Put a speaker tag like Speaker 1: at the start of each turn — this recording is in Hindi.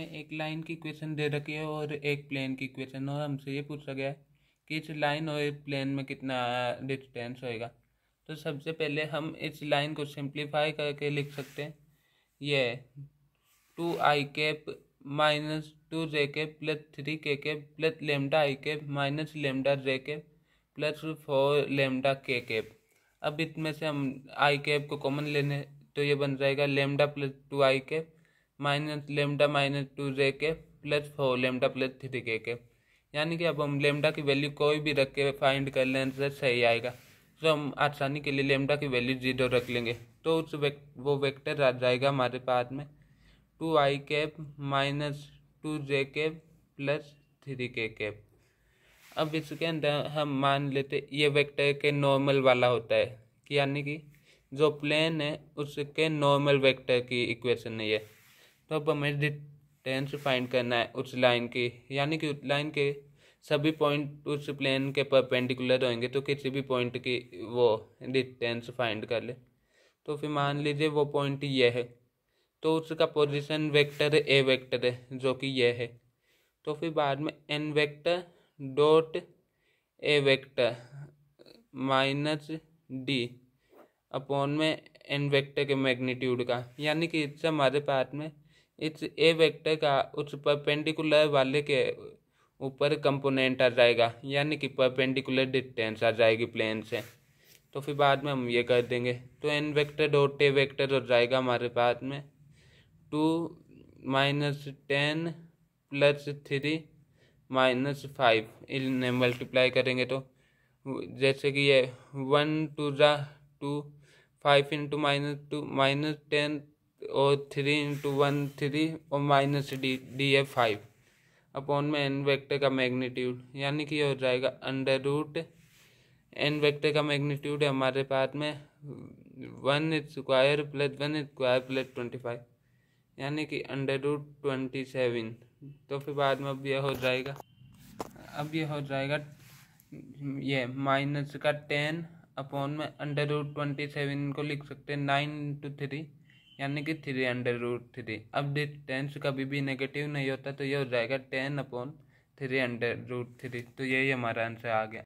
Speaker 1: हमें एक लाइन की इक्वेशन दे रखी है और एक प्लेन की इक्वेशन, और हमसे ये पूछा गया है कि इस लाइन और प्लेन में कितना डिस्टेंस होएगा। तो सबसे पहले हम इस लाइन को सिंप्लीफाई करके लिख सकते हैं। ये 2i minus 2j plus 3k plus lambda i minus lambda j plus 4 lambda k। अब इसमें से हम आई कैप को कॉमन लेने, तो ये बन जाएगा lambda plus 2i minus lambda minus 2j plus 4 lambda plus 3k। यानी कि अब हम लेमडा की वैल्यू कोई भी रख के फाइंड कर लें तो सही आएगा। तो हम आसानी के लिए लेमडा की वैल्यू 0 रख लेंगे, तो वो वेक्टर आ जाएगा हमारे पास में 2i minus 2j plus 3k। अब इसके अंदर हम मान लेते ये वेक्टर के नॉर्मल वाला होता है, कि यानी कि जो प्लेन है उसके नॉर्मल वेक्टर की इक्वेशन है ये। तो अब हमें डिस्टेंस फाइंड करना है उस लाइन की, यानी कि उस लाइन के सभी पॉइंट उस प्लेन के परपेंडिकुलर होंगे, तो किसी भी पॉइंट की वो डिस्टेंस फाइंड कर ले। तो फिर मान लीजिए वो पॉइंट ये है, तो उसका पोजीशन वेक्टर ए वेक्टर है जो कि ये है। तो फिर बाद में n vector dot a vector minus d upon में एन वेक्टर के मैग्नीट्यूड का, यानी कि इससे हमारे पास में इस ए वेक्टर का उस परपेंडिकुलर वाले के ऊपर कंपोनेंट आ जाएगा, यानी कि परपेंडिकुलर डिस्टेंस आ जाएगी प्लेन से। तो फिर बाद में हम ये कर देंगे, तो n vector dot a vector हो जाएगा हमारे पास में 2 माइनस 10 प्लस 3 माइनस 5। इन्हें मल्टीप्लाई करेंगे तो जैसे कि ये 1 2 जा 2, 5 इंटू -2 -10 और 3 इंटू 1 3 और माइनस डी है 5 अपॉन में एन वेक्टर का मैग्नीट्यूड, यानी कि हो जाएगा अंडर रूट एन वेक्टर का मैग्नीट्यूड है हमारे पास में 1 स्क्वायर प्लस 1 स्क्वायर प्लस 25, यानी कि अंडर रूट 27। तो फिर बाद में अब ये हो जाएगा ये माइनस का 10 अपॉन में अंडर रूट 27 को लिख सकते हैं 9 इंटू 3, यानी कि 3 अंडर रूट 3। अब डिस्टेंस कभी भी नेगेटिव नहीं होता, तो ये हो जाएगा 10 अपॉन 3 अंडर रूट 3। तो यही हमारा आंसर आ गया।